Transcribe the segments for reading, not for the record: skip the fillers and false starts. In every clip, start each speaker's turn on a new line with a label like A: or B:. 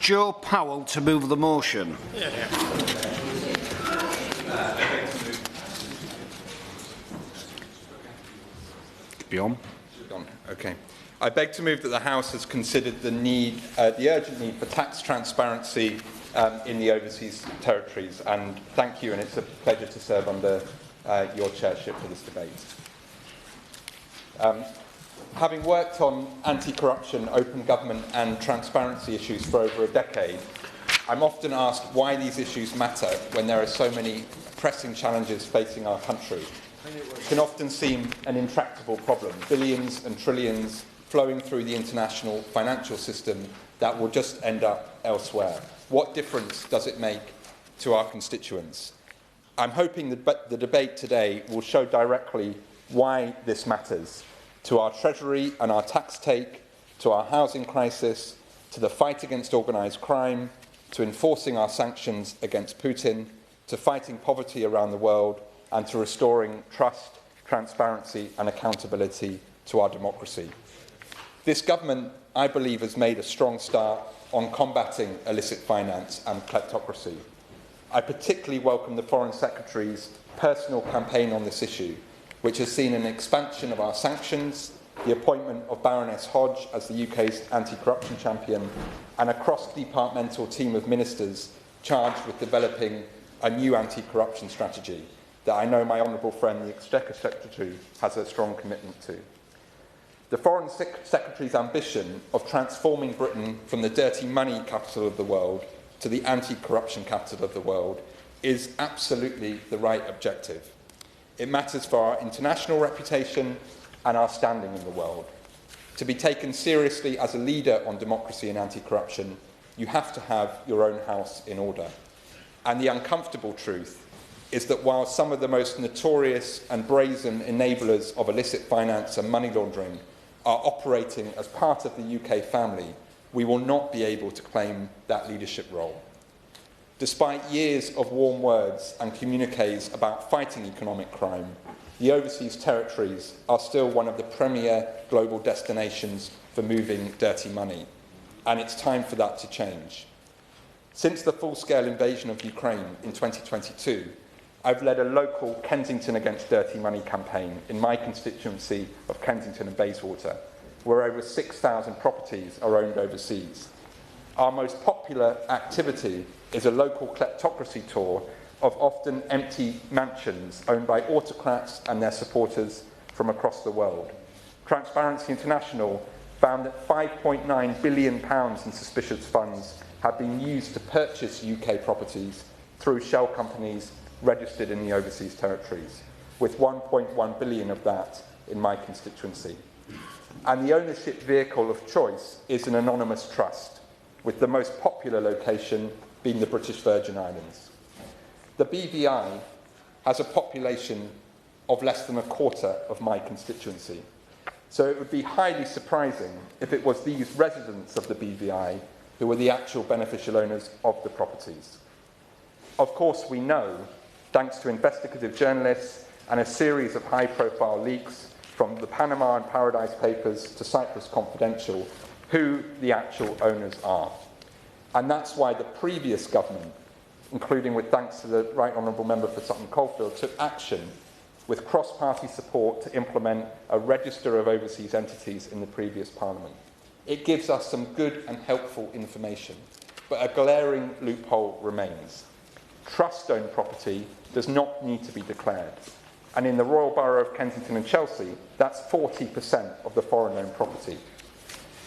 A: Joe Powell to move the motion. Beyond.
B: Okay. I beg to move that the House has considered the urgent need for tax transparency in the overseas territories. And thank you, and it's a pleasure to serve under your chairship for this debate. Having worked on anti-corruption, open government and transparency issues for over a decade, I'm often asked why these issues matter when there are so many pressing challenges facing our country. It can often seem an intractable problem, billions and trillions flowing through the international financial system that will just end up elsewhere. What difference does it make to our constituents? I'm hoping that the debate today will show directly why this matters to our Treasury and our tax take, to our housing crisis, to the fight against organised crime, to enforcing our sanctions against Putin, to fighting poverty around the world, and to restoring trust, transparency and accountability to our democracy. This government, I believe, has made a strong start on combating illicit finance and kleptocracy. I particularly welcome the Foreign Secretary's personal campaign on this issue, which has seen an expansion of our sanctions, the appointment of Baroness Hodge as the UK's anti-corruption champion, and a cross-departmental team of ministers charged with developing a new anti-corruption strategy that I know my honourable friend, the Exchequer Secretary, has a strong commitment to. The Foreign Secretary's ambition of transforming Britain from the dirty money capital of the world to the anti-corruption capital of the world is absolutely the right objective. It matters for our international reputation and our standing in the world. To be taken seriously as a leader on democracy and anti-corruption, you have to have your own house in order. And the uncomfortable truth is that while some of the most notorious and brazen enablers of illicit finance and money laundering are operating as part of the UK family, we will not be able to claim that leadership role. Despite years of warm words and communiques about fighting economic crime, the overseas territories are still one of the premier global destinations for moving dirty money, and it's time for that to change. Since the full-scale invasion of Ukraine in 2022, I've led a local Kensington Against Dirty Money campaign in my constituency of Kensington and Bayswater, where over 6,000 properties are owned overseas. Our most popular activity is a local kleptocracy tour of often empty mansions owned by autocrats and their supporters from across the world. Transparency International found that £5.9 billion in suspicious funds have been used to purchase UK properties through shell companies registered in the overseas territories, with 1.1 billion of that in my constituency. And the ownership vehicle of choice is an anonymous trust, with the most popular location being the British Virgin Islands. The BVI has a population of less than a quarter of my constituency, so it would be highly surprising if it was these residents of the BVI who were the actual beneficial owners of the properties. Of course, we know, thanks to investigative journalists and a series of high-profile leaks from the Panama and Paradise Papers to Cyprus Confidential, who the actual owners are. And that's why the previous government, including with thanks to the Right Honourable Member for Sutton Coldfield, took action with cross-party support to implement a register of overseas entities in the previous Parliament. It gives us some good and helpful information, but a glaring loophole remains. Trust-owned property does not need to be declared. And in the Royal Borough of Kensington and Chelsea, that's 40% of the foreign-owned property.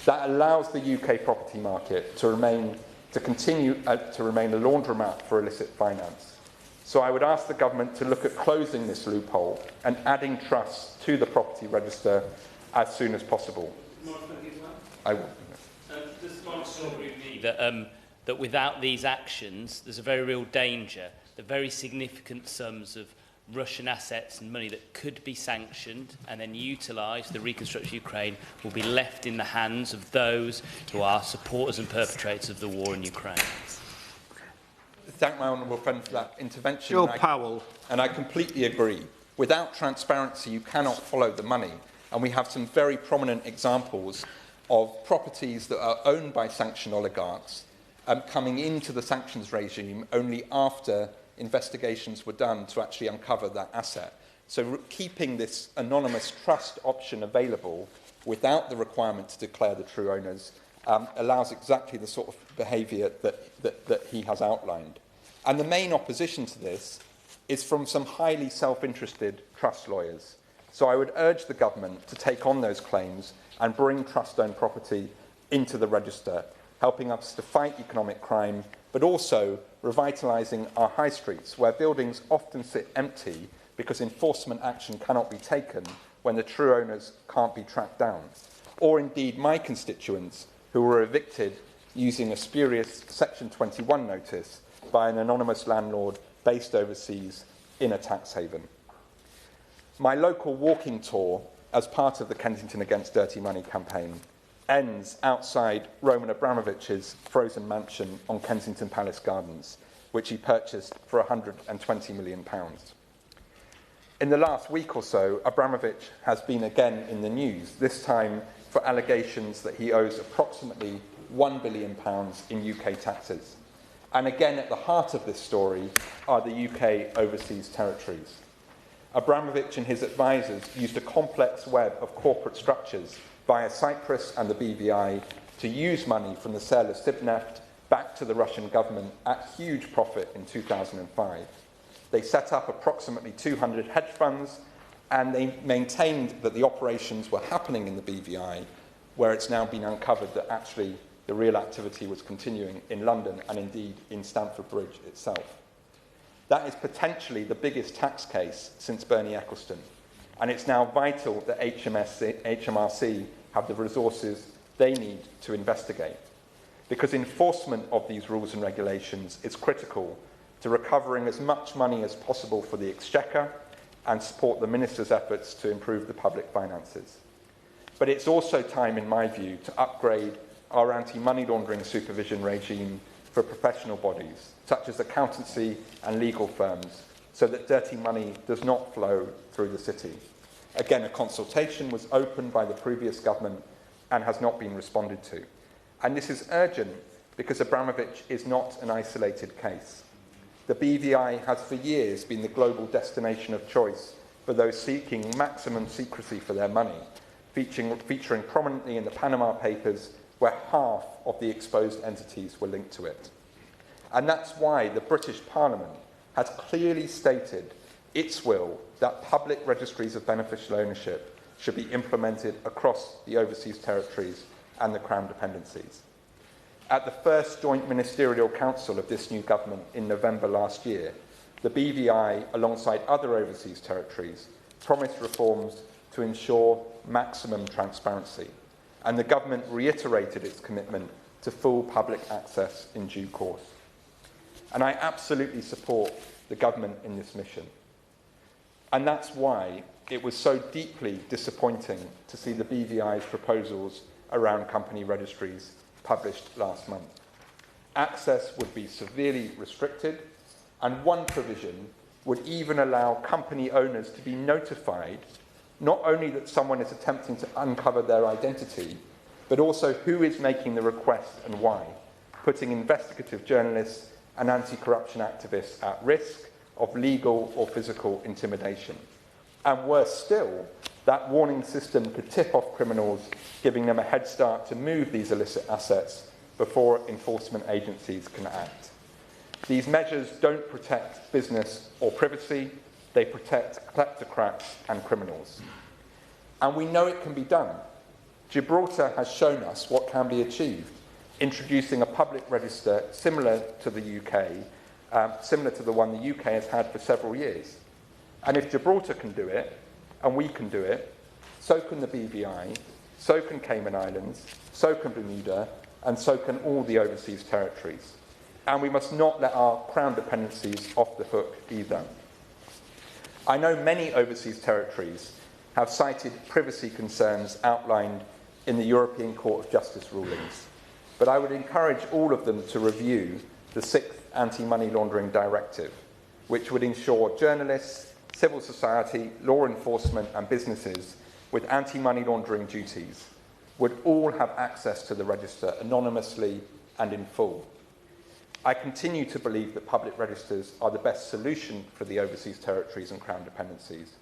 B: That allows the UK property market to continue to remain a laundromat for illicit finance. So I would ask the government to look at closing this loophole and adding trusts to the property register as soon as possible. I will.
C: That without these actions, there's a very real danger that very significant sums of Russian assets and money that could be sanctioned and then utilised, the reconstruction of Ukraine, will be left in the hands of those who are supporters and perpetrators of the war in Ukraine.
B: Thank my honourable friend for that intervention.
A: Joe Powell.
B: And I completely agree. Without transparency, you cannot follow the money. And we have some very prominent examples of properties that are owned by sanctioned oligarchs coming into the sanctions regime only after investigations were done to actually uncover that asset. So keeping this anonymous trust option available without the requirement to declare the true owners allows exactly the sort of behaviour that he has outlined. And the main opposition to this is from some highly self-interested trust lawyers. So I would urge the government to take on those claims and bring trust-owned property into the register, helping us to fight economic crime, but also revitalising our high streets, where buildings often sit empty because enforcement action cannot be taken when the true owners can't be tracked down. Or indeed my constituents who were evicted using a spurious Section 21 notice by an anonymous landlord based overseas in a tax haven. My local walking tour, as part of the Kensington Against Dirty Money campaign, ends outside Roman Abramovich's frozen mansion on Kensington Palace Gardens, which he purchased for £120 million. In the last week or so, Abramovich has been again in the news, this time for allegations that he owes approximately £1 billion in UK taxes. And again, at the heart of this story are the UK overseas territories. Abramovich and his advisors used a complex web of corporate structures via Cyprus and the BVI to use money from the sale of Sibneft back to the Russian government at huge profit in 2005. They set up approximately 200 hedge funds, and they maintained that the operations were happening in the BVI, where it's now been uncovered that actually the real activity was continuing in London and indeed in Stamford Bridge itself. That is potentially the biggest tax case since Bernie Ecclestone, and it's now vital that HMRC have the resources they need to investigate, because enforcement of these rules and regulations is critical to recovering as much money as possible for the Exchequer and support the Minister's efforts to improve the public finances. But it's also time, in my view, to upgrade our anti-money laundering supervision regime for professional bodies, such as accountancy and legal firms, so that dirty money does not flow through the city. Again, a consultation was opened by the previous government and has not been responded to. And this is urgent because Abramovich is not an isolated case. The BVI has for years been the global destination of choice for those seeking maximum secrecy for their money, featuring prominently in the Panama Papers, where half of the exposed entities were linked to it. And that's why the British Parliament has clearly stated its will that public registries of beneficial ownership should be implemented across the overseas territories and the Crown dependencies. At the first Joint Ministerial Council of this new government in November last year, the BVI, alongside other overseas territories, promised reforms to ensure maximum transparency, and the government reiterated its commitment to full public access in due course. And I absolutely support the government in this mission. And that's why it was so deeply disappointing to see the BVI's proposals around company registries published last month. Access would be severely restricted, and one provision would even allow company owners to be notified not only that someone is attempting to uncover their identity, but also who is making the request and why, putting investigative journalists and anti-corruption activists at risk of legal or physical intimidation. And worse still, that warning system could tip off criminals, giving them a head start to move these illicit assets before enforcement agencies can act. These measures don't protect business or privacy, they protect kleptocrats and criminals. And we know it can be done. Gibraltar has shown us what can be achieved, introducing a public register similar to the UK, similar to the one the UK has had for several years. And if Gibraltar can do it, and we can do it, so can the BVI, so can Cayman Islands, so can Bermuda, and so can all the overseas territories. And we must not let our Crown dependencies off the hook either. I know many overseas territories have cited privacy concerns outlined in the European Court of Justice rulings, but I would encourage all of them to review the 6th Anti-Money Laundering Directive, which would ensure journalists, civil society, law enforcement and businesses with anti-money laundering duties would all have access to the register anonymously and in full. I continue to believe that public registers are the best solution for the overseas territories and Crown dependencies,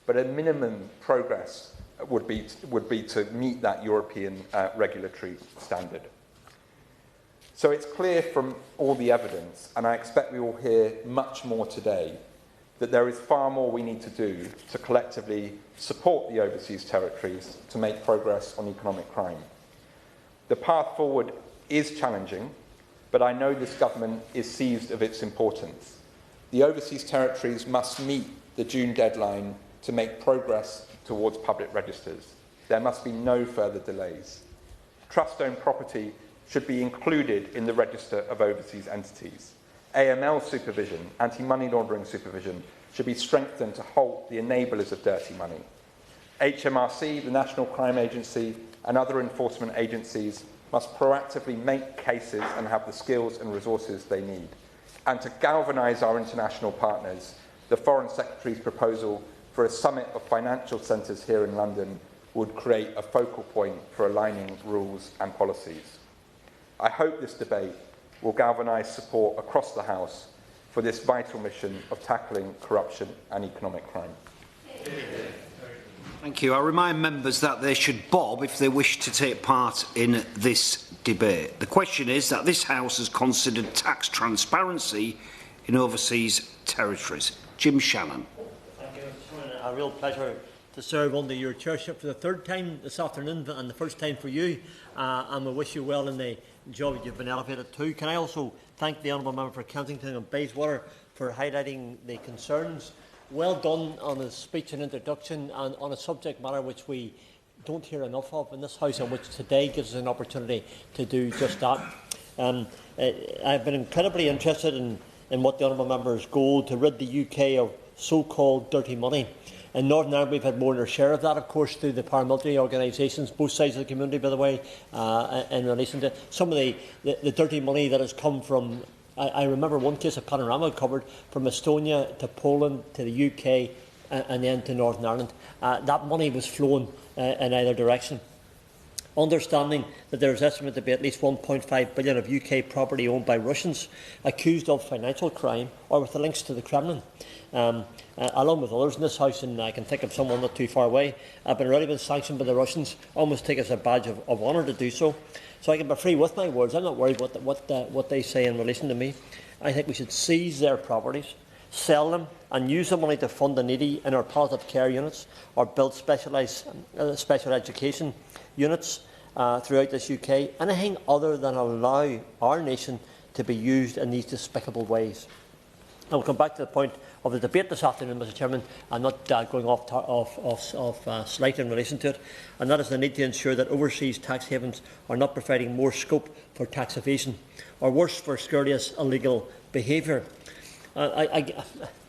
B: but a minimum progress would be to meet that European regulatory standard. So it's clear from all the evidence, and I expect we will hear much more today, that there is far more we need to do to collectively support the overseas territories to make progress on economic crime. The path forward is challenging, but I know this government is seized of its importance. The overseas territories must meet the June deadline to make progress towards public registers. There must be no further delays. Trust-owned property should be included in the register of overseas entities. AML supervision, anti-money laundering supervision, should be strengthened to halt the enablers of dirty money. HMRC, the National Crime Agency, and other enforcement agencies must proactively make cases and have the skills and resources they need. And to galvanise our international partners, the Foreign Secretary's proposal for a summit of financial centres here in London would create a focal point for aligning rules and policies. I hope this debate will galvanise support across the House for this vital mission of tackling corruption and economic crime.
A: Thank you. I remind members that they should bob if they wish to take part in this debate. The question is that this House has considered tax transparency in overseas territories. Jim Shannon.
D: Thank you. It's a real pleasure to serve under your chairship for the third time this afternoon and the first time for you, and we wish you well in the job that you've been elevated to. Can I also thank the Honourable Member for Kensington and Bayswater for highlighting the concerns. Well done on his speech and introduction, and on a subject matter which we don't hear enough of in this House, and which today gives us an opportunity to do just that. I've been incredibly interested in what the Honourable Member's goal to rid the UK of so-called dirty money. In Northern Ireland, we've had more than our share of that, of course, through the paramilitary organisations, both sides of the community, by the way, in relation to some of the dirty money that has come from. I remember one case of Panorama covered from Estonia to Poland to the UK and then to Northern Ireland. That money was flowing in either direction. Understanding that there is estimated to be at least 1.5 billion of UK property owned by Russians accused of financial crime or with the links to the Kremlin. Along with others in this House, and I can think of someone not too far away, have been already been sanctioned by the Russians, almost take it as a badge of honour to do so. So I can be free with my words. I'm not worried what they say in relation to me. I think we should seize their properties, sell them, and use the money to fund the needy in our palliative care units or build special education units throughout this UK. Anything other than allow our nation to be used in these despicable ways. I will come back to the point of the debate this afternoon, Mr Chairman. I'm not going off slight in relation to it, and that is the need to ensure that overseas tax havens are not providing more scope for tax evasion, or worse, for scurrilous illegal behaviour.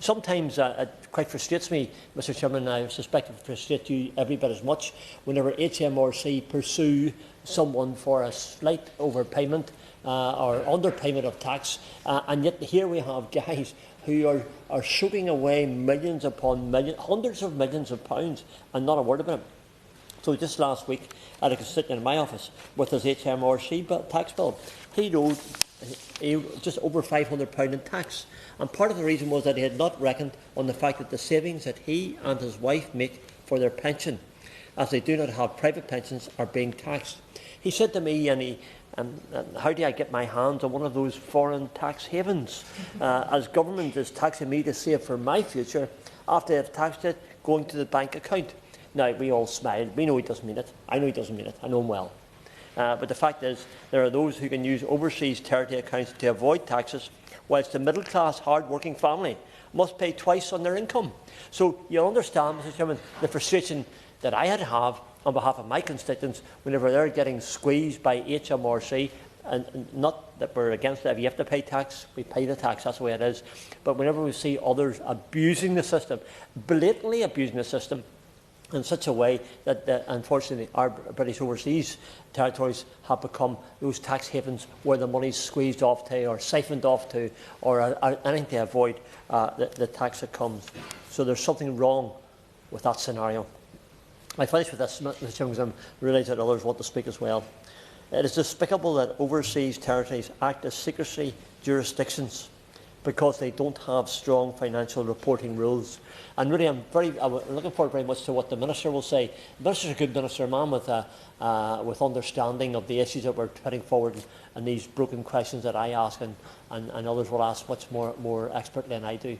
D: Sometimes it quite frustrates me, Mr Chairman, I suspect it frustrates you every bit as much, whenever HMRC pursue someone for a slight overpayment or underpayment of tax, and yet here we have guys who are soaking away millions upon millions, hundreds of millions of pounds, and not a word about it. So just last week, I was sitting in my office with his HMRC tax bill. He owed just over £500 in tax. And part of the reason was that he had not reckoned on the fact that the savings that he and his wife make for their pension, as they do not have private pensions, are being taxed. He said to me, how do I get my hands on one of those foreign tax havens? As government is taxing me to save for my future, after they've taxed it, going to the bank account. Now, we all smiled. We know he doesn't mean it. I know he doesn't mean it. I know him well. But the fact is, there are those who can use overseas charity accounts to avoid taxes, whilst the middle-class, hard-working family must pay twice on their income. So you'll understand, Mr Chairman, the frustration that I had to have on behalf of my constituents whenever they're getting squeezed by HMRC. And not that we're against it. If you have to pay tax, we pay the tax. That's the way it is. But whenever we see others abusing the system, blatantly abusing the system, in such a way that, unfortunately, our British overseas territories have become those tax havens where the money is squeezed off to, or siphoned off to, or anything to avoid the tax that comes. So there's something wrong with that scenario. I finish with this, Mr Chairman, because I'm realised that others want to speak as well. It is despicable that overseas territories act as secrecy jurisdictions because they don't have strong financial reporting rules. And really, I'm looking forward very much to what the Minister will say. The Minister's a good Minister, a man with understanding of the issues that we're putting forward and these broken questions that I ask and others will ask much more expertly than I do.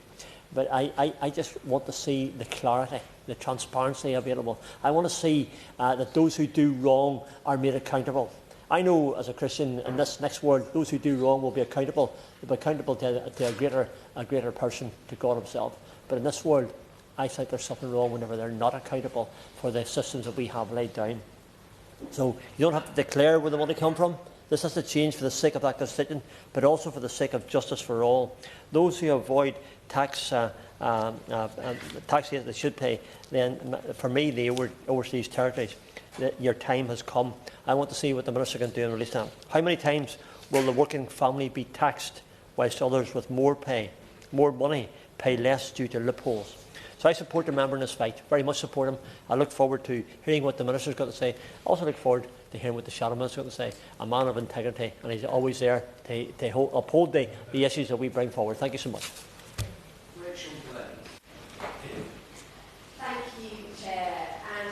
D: But I just want to see the clarity, the transparency available. I want to see that those who do wrong are made accountable. I know as a Christian in this next world, those who do wrong will be accountable. They'll be accountable to a greater person, to God himself. But in this world, I think there's something wrong whenever they're not accountable for the systems that we have laid down. So you don't have to declare where the money comes from. This has to change for the sake of that constituent, but also for the sake of justice for all. Those who avoid tax that they should pay, then for me, the overseas territories, your time has come. I want to see what the Minister can do in release time. How many times will the working family be taxed whilst others with more money, pay less due to loopholes? So I support the member in this fight, very much support him. I look forward to hearing what the Minister's got to say. I also look forward to hearing what the Shadow Minister's got to say. A man of integrity, and he's always there to uphold the issues that we bring forward. Thank you so much.
E: Thank you, Chair. And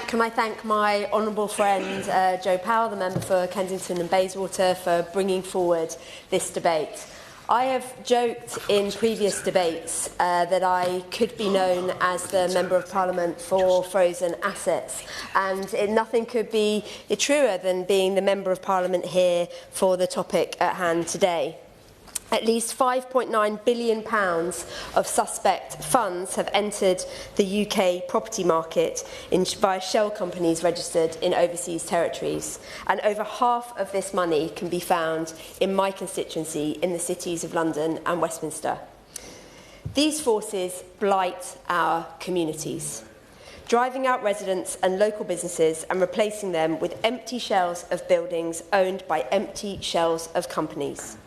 E: can I thank my honourable friend Joe Powell, the member for Kensington and Bayswater, for bringing forward this debate. I have joked in previous debates that I could be known as the Member of Parliament for frozen assets, and nothing could be truer than being the Member of Parliament here for the topic at hand today. At least £5.9 billion of suspect funds have entered the UK property market via shell companies registered in overseas territories. And over half of this money can be found in my constituency in the cities of London and Westminster. These forces blight our communities, driving out residents and local businesses and replacing them with empty shells of buildings owned by empty shells of companies.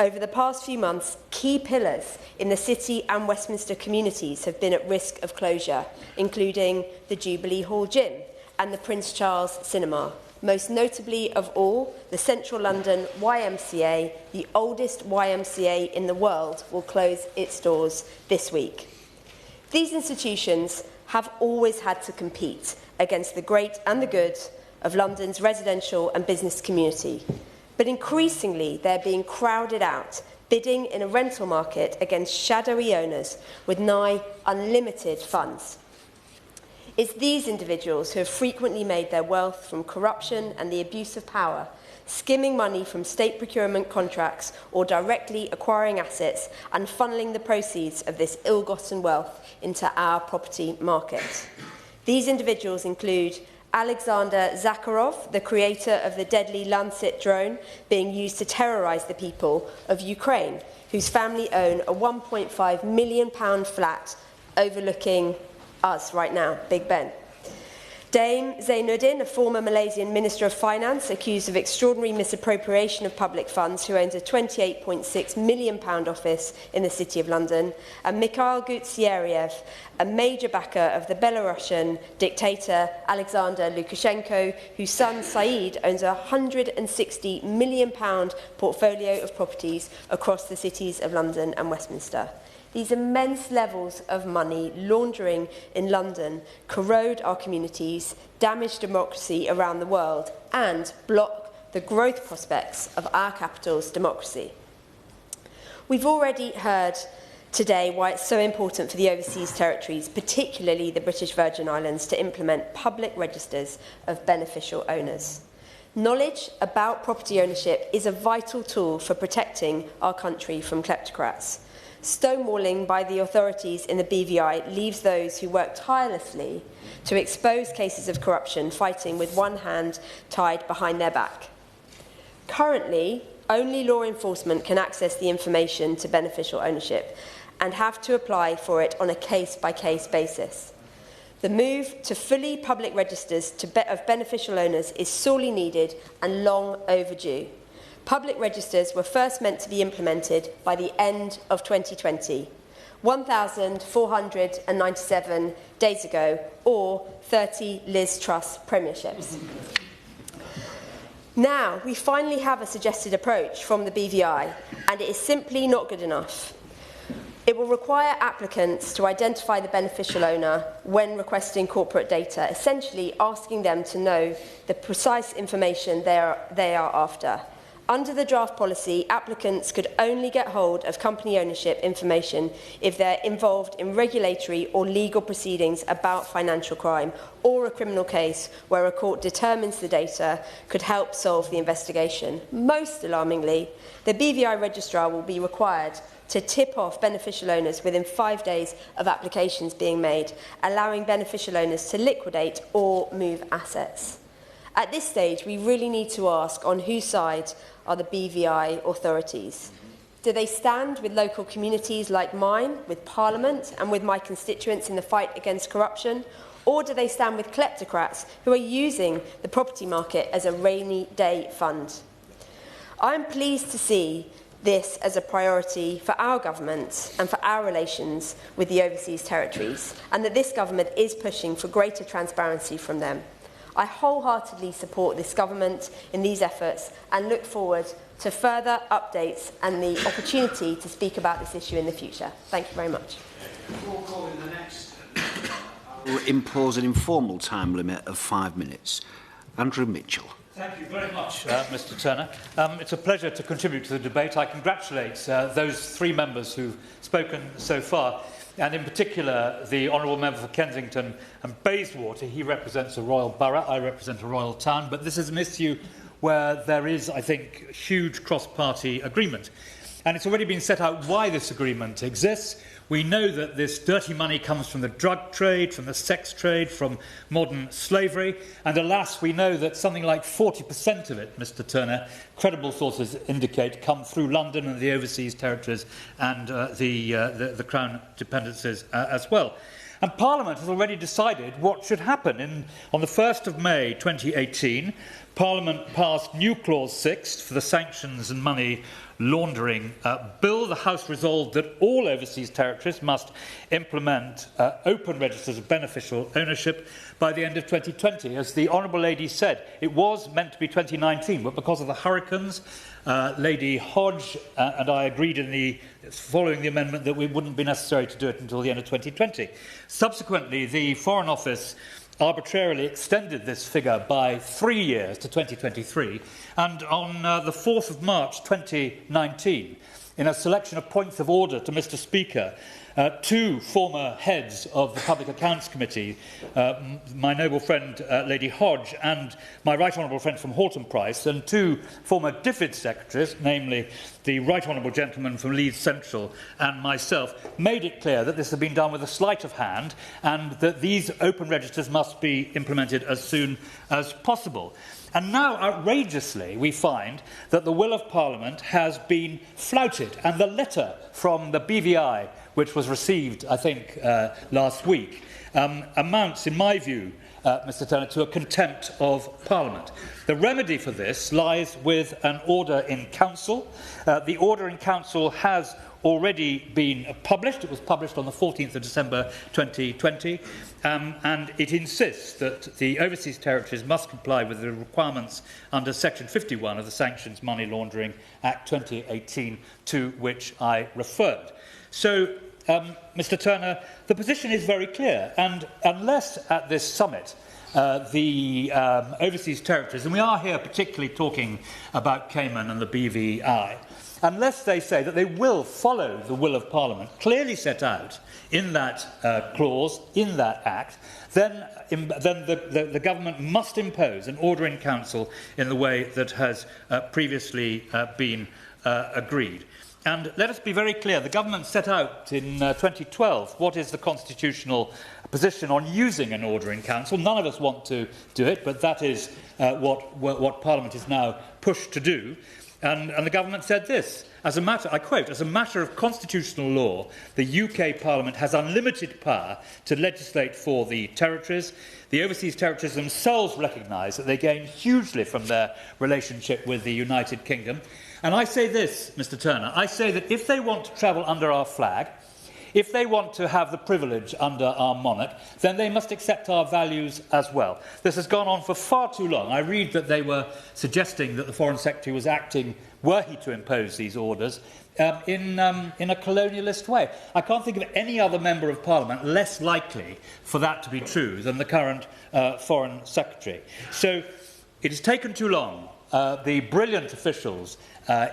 E: Over the past few months, key pillars in the City and Westminster communities have been at risk of closure, including the Jubilee Hall Gym and the Prince Charles Cinema. Most notably of all, the Central London YMCA, the oldest YMCA in the world, will close its doors this week. These institutions have always had to compete against the great and the good of London's residential and business community. But increasingly, they're being crowded out, bidding in a rental market against shadowy owners with nigh unlimited funds. It's these individuals who have frequently made their wealth from corruption and the abuse of power, skimming money from state procurement contracts or directly acquiring assets and funneling the proceeds of this ill-gotten wealth into our property market. These individuals include Alexander Zakharov, the creator of the deadly Lancet drone being used to terrorise the people of Ukraine, whose family own a £1.5 million flat overlooking us right now, Big Ben. Dame Zainuddin, a former Malaysian Minister of Finance accused of extraordinary misappropriation of public funds, who owns a £28.6 million office in the City of London, and Mikhail Gutierrez, a major backer of the Belarusian dictator Alexander Lukashenko, whose son Saeed owns a £160 million portfolio of properties across the cities of London and Westminster. These immense levels of money laundering in London corrode our communities, damage democracy around the world, and block the growth prospects of our capital's democracy. We've already heard today why it's so important for the overseas territories, particularly the British Virgin Islands, to implement public registers of beneficial owners. Knowledge about property ownership is a vital tool for protecting our country from kleptocrats. Stonewalling by the authorities in the BVI leaves those who work tirelessly to expose cases of corruption fighting with one hand tied behind their back. Currently, only law enforcement can access the information to beneficial ownership and have to apply for it on a case-by-case basis. The move to fully public registers of beneficial owners is sorely needed and long overdue. Public registers were first meant to be implemented by the end of 2020, 1,497 days ago, or 30 Liz Truss premierships. Now, we finally have a suggested approach from the BVI, and it is simply not good enough. It will require applicants to identify the beneficial owner when requesting corporate data, essentially asking them to know the precise information they are after. Under the draft policy, applicants could only get hold of company ownership information if they're involved in regulatory or legal proceedings about financial crime or a criminal case where a court determines the data could help solve the investigation. Most alarmingly, the BVI registrar will be required to tip off beneficial owners within 5 days of applications being made, allowing beneficial owners to liquidate or move assets. At this stage, we really need to ask on whose side are the BVI authorities. Do they stand with local communities like mine, with Parliament and with my constituents in the fight against corruption? Or do they stand with kleptocrats who are using the property market as a rainy day fund? I am pleased to see this as a priority for our government and for our relations with the overseas territories, and that this government is pushing for greater transparency from them. I wholeheartedly support this government in these efforts and look forward to further updates and the opportunity to speak about this issue in the future. Thank you very much.
A: Before calling the next, I will impose an informal time limit of 5 minutes. Andrew Mitchell.
F: Thank you very much, Mr Turner. It's a pleasure to contribute to the debate. I congratulate those 3 members who've spoken so far, and in particular the Honourable Member for Kensington and Bayswater. He represents a royal borough, I represent a royal town, but this is an issue where there is, I think, huge cross-party agreement. And it's already been set out why this agreement exists. We know that this dirty money comes from the drug trade, from the sex trade, from modern slavery. And alas, we know that something like 40% of it, Mr Turner, credible sources indicate, come through London and the overseas territories and the Crown dependencies as well. And Parliament has already decided what should happen. On the 1st of May 2018, Parliament passed new Clause 6 for the Sanctions and Money Laundering Bill. The House resolved that all overseas territories must implement open registers of beneficial ownership by the end of 2020. As the Honourable Lady said, it was meant to be 2019, but because of the hurricanes, Lady Hodge and I agreed following the amendment that it wouldn't be necessary to do it until the end of 2020. Subsequently, the Foreign Office arbitrarily extended this figure by 3 years to 2023, and on the 4th of March 2019, in a selection of points of order to Mr Speaker, 2 former heads of the Public Accounts Committee, my noble friend Lady Hodge and my right honourable friend from Horton Price, and 2 former DFID secretaries, namely the right honourable gentleman from Leeds Central and myself, made it clear that this had been done with a sleight of hand and that these open registers must be implemented as soon as possible. And now, outrageously, we find that the will of Parliament has been flouted, and the letter from the BVI, which was received, I think, last week, amounts, in my view, Mr Turner, to a contempt of Parliament. The remedy for this lies with an order in Council. The order in Council has already been published. It was published on the 14th of December 2020, and it insists that the overseas territories must comply with the requirements under Section 51 of the Sanctions Money Laundering Act 2018, to which I referred. So, Mr Turner, the position is very clear, and unless at this summit the overseas territories, and we are here particularly talking about Cayman and the BVI, unless they say that they will follow the will of Parliament, clearly set out in that clause, in that Act, then the government must impose an order in Council in the way that has previously been agreed. And let us be very clear, the government set out in 2012 what is the constitutional position on using an order in Council. None of us want to do it, but that is what Parliament is now pushed to do. And the government said this, as a matter, I quote, as a matter of constitutional law, the UK Parliament has unlimited power to legislate for the territories. The overseas territories themselves recognise that they gain hugely from their relationship with the United Kingdom. And I say this, Mr Turner, I say that if they want to travel under our flag, If they want to have the privilege under our monarch, then they must accept our values as well. This has gone on for far too long. I read that they were suggesting that the Foreign Secretary was acting, were he to impose these orders, in a colonialist way. I can't think of any other Member of Parliament less likely for that to be true than the current Foreign Secretary. So it has taken too long. The brilliant officials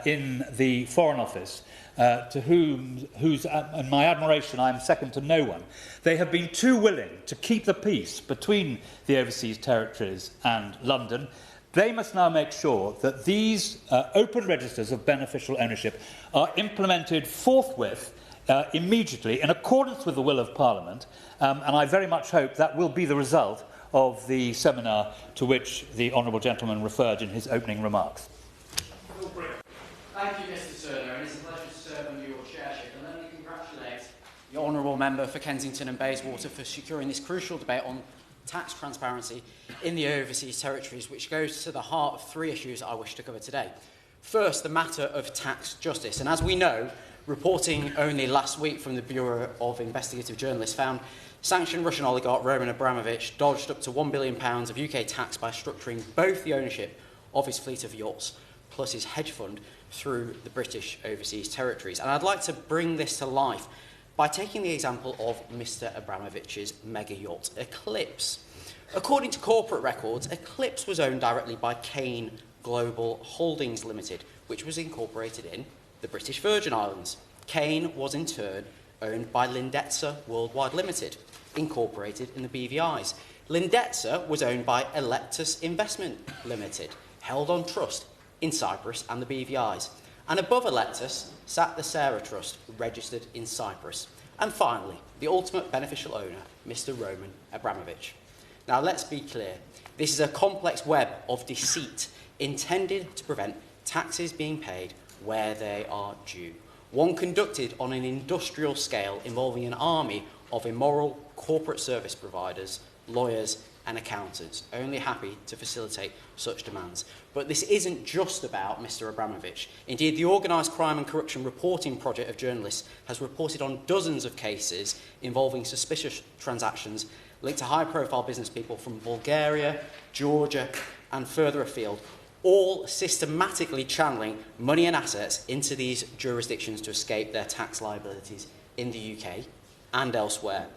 F: in the Foreign Office, to whose in my admiration I am second to no one, they have been too willing to keep the peace between the overseas territories and London. They must now make sure that these open registers of beneficial ownership are implemented forthwith, immediately, in accordance with the will of Parliament, and I very much hope that will be the result of the seminar to which the honourable gentleman referred in his opening remarks.
G: Thank you, Mr Turner, and it's a pleasure to serve under your chairship. And let me congratulate the honourable member for Kensington and Bayswater for securing this crucial debate on tax transparency in the overseas territories, which goes to the heart of three issues I wish to cover today. First, the matter of tax justice. And as we know, reporting only last week from the Bureau of Investigative Journalists found sanctioned Russian oligarch Roman Abramovich dodged up to £1 billion of UK tax by structuring both the ownership of his fleet of yachts plus his hedge fund through the British overseas territories. And I'd like to bring this to life by taking the example of Mr Abramovich's mega yacht, Eclipse. According to corporate records, Eclipse was owned directly by Kane Global Holdings Limited, which was incorporated in the British Virgin Islands. Kane was in turn owned by Lindetza Worldwide Limited, incorporated in the BVIs. Lindetza was owned by Electus Investment Limited, held on trust in Cyprus and the BVIs. And above Electus sat the Sarah Trust, registered in Cyprus. And finally, the ultimate beneficial owner, Mr Roman Abramovich. Now, let's be clear. This is a complex web of deceit intended to prevent taxes being paid where they are due. One conducted on an industrial scale involving an army of immoral corporate service providers, lawyers and accountants, only happy to facilitate such demands. But this isn't just about Mr Abramovich. Indeed, the Organised Crime and Corruption Reporting Project of Journalists has reported on dozens of cases involving suspicious transactions linked to high-profile business people from Bulgaria, Georgia and further afield, all systematically channeling money and assets into these jurisdictions to escape their tax liabilities in the UK and elsewhere.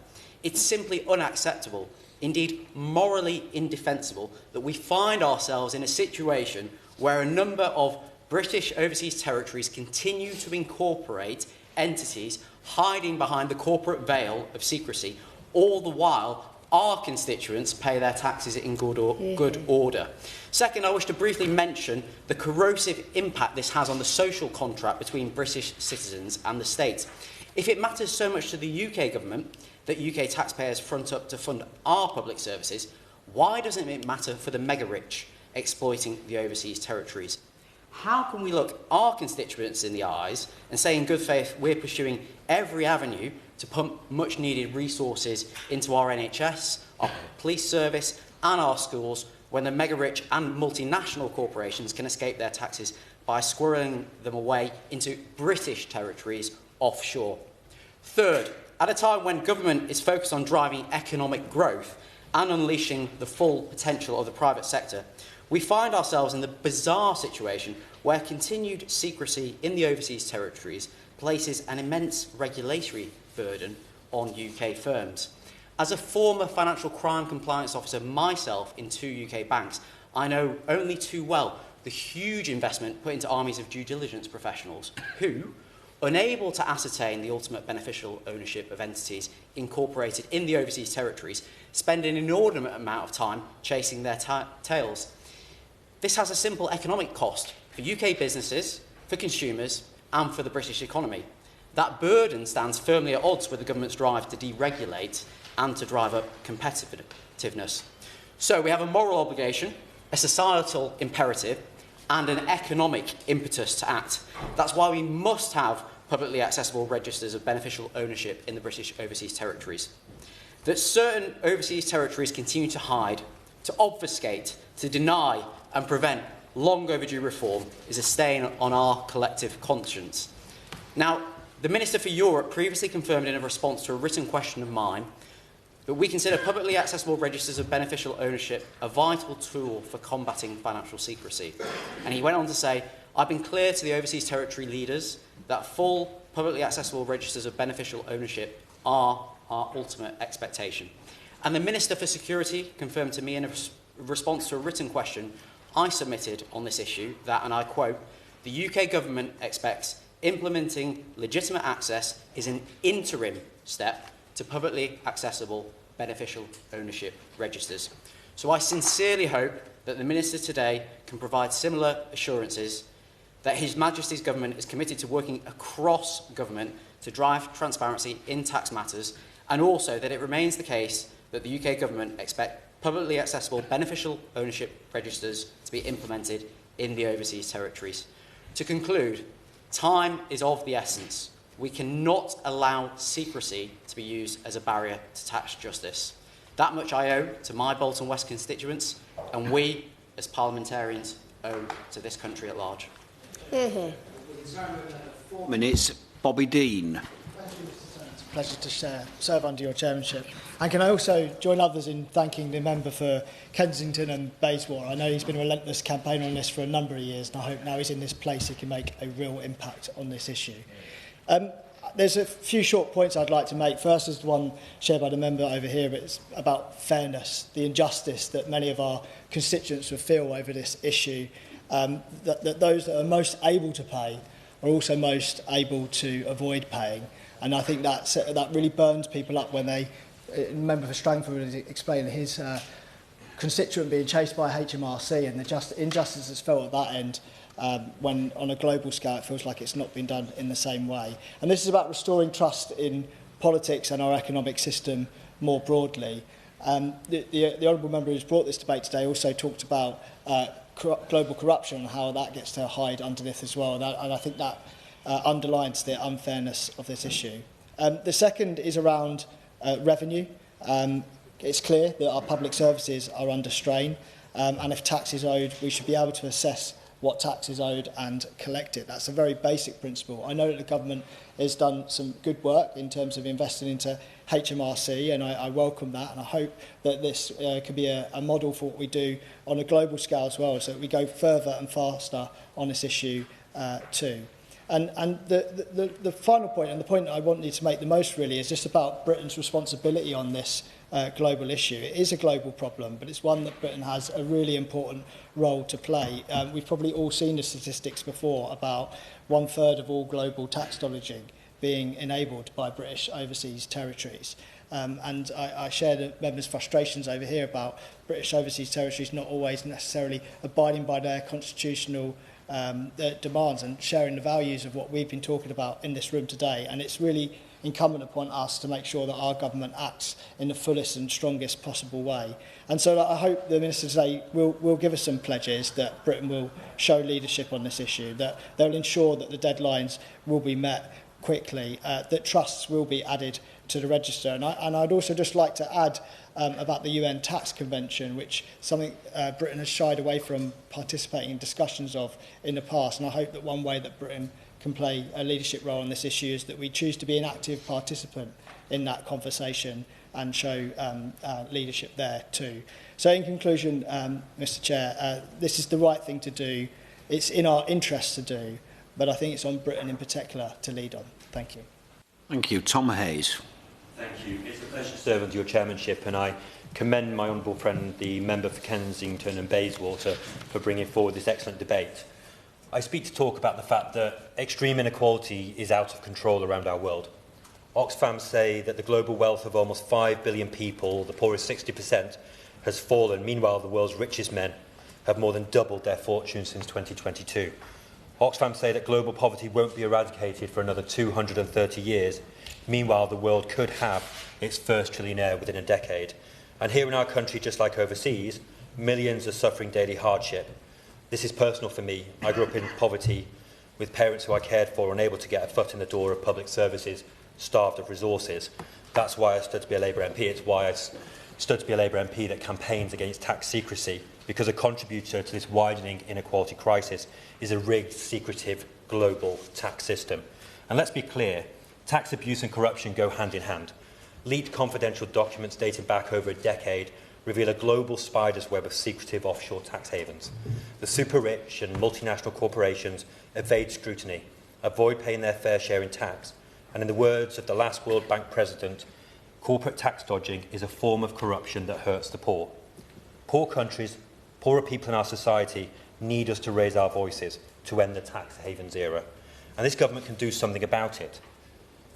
G: It's simply unacceptable, indeed morally indefensible, that we find ourselves in a situation where a number of British overseas territories continue to incorporate entities hiding behind the corporate veil of secrecy, all the while our constituents pay their taxes in good order. Second, I wish to briefly mention the corrosive impact this has on the social contract between British citizens and the state. If it matters so much to the UK government that UK taxpayers front up to fund our public services, why doesn't it matter for the mega-rich exploiting the overseas territories? How can we look our constituents in the eyes and say in good faith we're pursuing every avenue to pump much-needed resources into our NHS, our police service and our schools when the mega-rich and multinational corporations can escape their taxes by squirreling them away into British territories offshore? Third, at a time when government is focused on driving economic growth and unleashing the full potential of the private sector, we find ourselves in the bizarre situation where continued secrecy in the overseas territories places an immense regulatory burden on UK firms. As a former financial crime compliance officer myself in 2 UK banks, I know only too well the huge investment put into armies of due diligence professionals who, unable to ascertain the ultimate beneficial ownership of entities incorporated in the overseas territories, spend an inordinate amount of time chasing their tails. This has a simple economic cost for UK businesses, for consumers and for the British economy. That burden stands firmly at odds with the government's drive to deregulate and to drive up competitiveness. So we have a moral obligation, a societal imperative and an economic impetus to act. That's why we must have publicly accessible registers of beneficial ownership in the British overseas territories. That certain overseas territories continue to hide, to obfuscate, to deny and prevent long overdue reform is a stain on our collective conscience. Now, The Minister for Europe previously confirmed in a response to a written question of mine that we consider publicly accessible registers of beneficial ownership a vital tool for combating financial secrecy. And he went on to say, I've been clear to the overseas territory leaders that full publicly accessible registers of beneficial ownership are our ultimate expectation. And the Minister for Security confirmed to me in a response to a written question I submitted on this issue that, and I quote, the UK government expects implementing legitimate access is an interim step to publicly accessible beneficial ownership registers. So I sincerely hope that the Minister today can provide similar assurances that His Majesty's Government is committed to working across government to drive transparency in tax matters, and also that it remains the case that the UK Government expects publicly accessible beneficial ownership registers to be implemented in the overseas territories. To conclude, time is of the essence. We cannot allow secrecy to be used as a barrier to tax justice. That much I owe to my Bolton West constituents, and we, as parliamentarians, owe to this country at large.
E: Hear, hear.
A: 4 minutes, Bobby Dean.
H: It's a pleasure to serve under your chairmanship. And can I also join others in thanking the member for Kensington and Bayswater? I know he's been a relentless campaigner on this for a number of years, and I hope now he's in this place he can make a real impact on this issue. There's a few short points I'd like to make. First is the one shared by the member over here, but it's about fairness, the injustice that many of our constituents will feel over this issue, that those that are most able to pay are also most able to avoid paying. And I think that really burns people up when they, a member for Strangford was explaining his constituent being chased by HMRC and the injustice that's felt at that end, when on a global scale it feels like it's not been done in the same way. And this is about restoring trust in politics and our economic system more broadly. The honourable member who's brought this debate today also talked about global corruption and how that gets to hide underneath as well. And I think that underlines the unfairness of this issue. The second is around revenue. It's clear that our public services are under strain, and if tax is owed, we should be able to assess what tax is owed and collect it. That's a very basic principle. I know that the government has done some good work in terms of investing into HMRC, and I welcome that, and I hope that this could be a model for what we do on a global scale as well, so that we go further and faster on this issue too. And the final point, and the point I want you to make the most really, is just about Britain's responsibility on this global issue. It is a global problem, but it's one that Britain has a really important role to play. We've probably all seen the statistics before about 1/3 of all global tax dodging being enabled by British overseas territories. And I share the members' frustrations over here about British overseas territories not always necessarily abiding by their constitutional demands and sharing the values of what we've been talking about in this room today. And it's really incumbent upon us to make sure that our government acts in the fullest and strongest possible way. And so I hope the Minister today will give us some pledges that Britain will show leadership on this issue, that they'll ensure that the deadlines will be met quickly, that trusts will be added to the register. And I'd also just like to add about the UN Tax Convention, which is something Britain has shied away from participating in discussions of in the past. And I hope that one way that Britain can play a leadership role on this issue is that we choose to be an active participant in that conversation and show leadership there too. So in conclusion, Mr Chair, this is the right thing to do. It's in our interest to do, but I think it's on Britain in particular to lead on. Thank you.
A: Thank you. Tom Hayes.
I: Thank you. It's a pleasure to serve under your chairmanship, and I commend my honourable friend, the member for Kensington and Bayswater, for bringing forward this excellent debate. I speak to talk about the fact that extreme inequality is out of control around our world. Oxfam say that the global wealth of almost 5 billion people, the poorest 60%, has fallen. Meanwhile, the world's richest men have more than doubled their fortunes since 2022. Oxfam say that global poverty won't be eradicated for another 230 years. Meanwhile, the world could have its first trillionaire within a decade. And here in our country, just like overseas, millions are suffering daily hardship. This is personal for me. I grew up in poverty with parents who I cared for, unable to get a foot in the door of public services, starved of resources. That's why I stood to be a Labour MP. It's why I stood to be a Labour MP that campaigns against tax secrecy, because a contributor to this widening inequality crisis is a rigged, secretive, global tax system. And let's be clear, tax abuse and corruption go hand in hand. Leaked confidential documents dating back over a decade reveal a global spider's web of secretive offshore tax havens. The super-rich and multinational corporations evade scrutiny, avoid paying their fair share in tax, and in the words of the last World Bank president, corporate tax dodging is a form of corruption that hurts the poor. Poor countries, poorer people in our society need us to raise our voices to end the tax havens era. And this government can do something about it.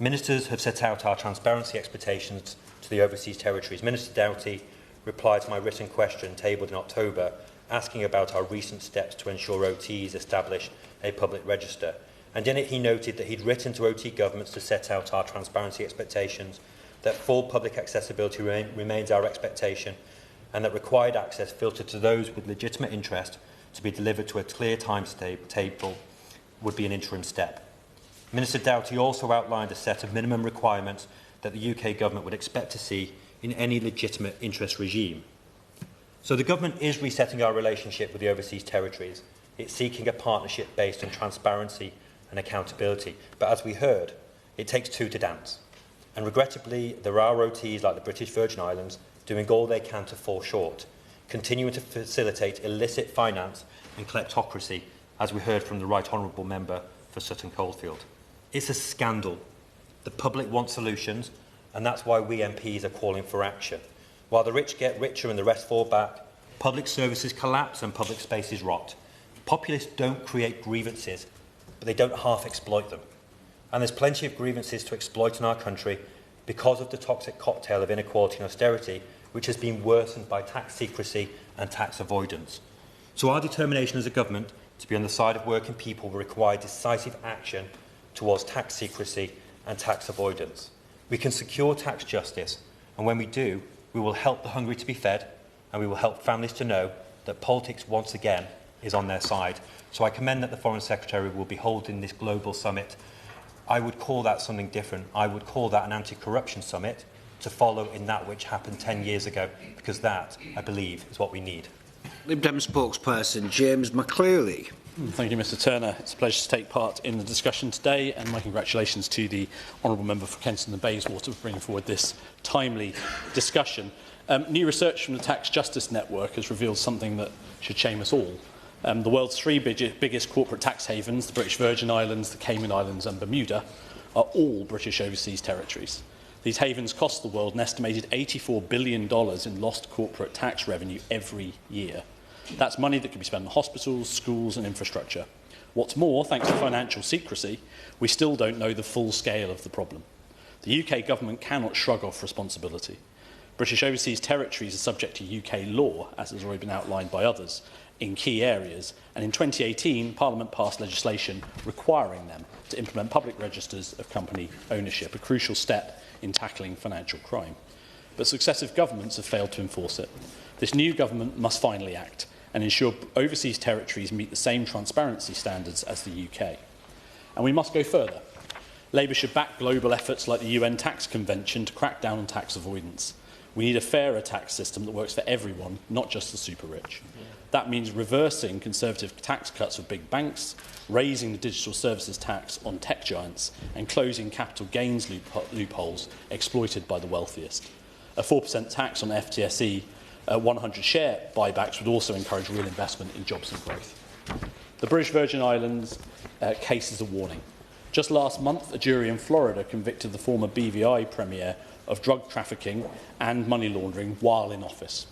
I: Ministers have set out our transparency expectations to the overseas territories. Minister Doughty replied to my written question tabled in October, asking about our recent steps to ensure OTs establish a public register. And in it he noted that he'd written to OT governments to set out our transparency expectations, that full public accessibility remains our expectation, and that required access filtered to those with legitimate interest to be delivered to a clear timetable would be an interim step. Minister Doughty also outlined a set of minimum requirements that the UK government would expect to see in any legitimate interest regime. So the government is resetting our relationship with the overseas territories. It's seeking a partnership based on transparency and accountability. But as we heard, it takes two to dance. And regrettably, there are OTs like the British Virgin Islands doing all they can to fall short, continuing to facilitate illicit finance and kleptocracy, as we heard from the Right Honourable Member for Sutton Coldfield. It's a scandal. The public wants solutions, and that's why we MPs are calling for action. While the rich get richer and the rest fall back, public services collapse and public spaces rot. Populists don't create grievances, but they don't half-exploit them. And there's plenty of grievances to exploit in our country because of the toxic cocktail of inequality and austerity, which has been worsened by tax secrecy and tax avoidance. So our determination as a government to be on the side of working people will require decisive action towards tax secrecy and tax avoidance. We can secure tax justice, and when we do, we will help the hungry to be fed, and we will help families to know that politics once again is on their side. So I commend that the Foreign Secretary will be holding this global summit. I would call that something different. I would call that an anti-corruption summit to follow in that which happened 10 years ago, because that, I believe, is what we need.
A: Lib Dem spokesperson James McCleary.
J: Thank you, Mr Turner. It's a pleasure to take part in the discussion today, and my congratulations to the Honourable Member for Kensington and Bayswater for bringing forward this timely discussion. New research from the Tax Justice Network has revealed something that should shame us all. The world's three biggest corporate tax havens, the British Virgin Islands, the Cayman Islands and Bermuda, are all British overseas territories. These havens cost the world an estimated $84 billion in lost corporate tax revenue every year. That's money that could be spent on hospitals, schools and infrastructure. What's more, thanks to financial secrecy, we still don't know the full scale of the problem. The UK government cannot shrug off responsibility. British overseas territories are subject to UK law, as has already been outlined by others, in key areas, and in 2018 Parliament passed legislation requiring them to implement public registers of company ownership, a crucial step in tackling financial crime. But successive governments have failed to enforce it. This new government must finally act and ensure overseas territories meet the same transparency standards as the UK. And we must go further. Labour should back global efforts like the UN Tax Convention to crack down on tax avoidance. We need a fairer tax system that works for everyone, not just the super-rich. That means reversing Conservative tax cuts for big banks, raising the digital services tax on tech giants, and closing capital gains loopholes exploited by the wealthiest. A 4% tax on FTSE 100 share buybacks would also encourage real investment in jobs and growth. The British Virgin Islands case is a warning. Just last month, a jury in Florida convicted the former BVI Premier of drug trafficking and money laundering while in office.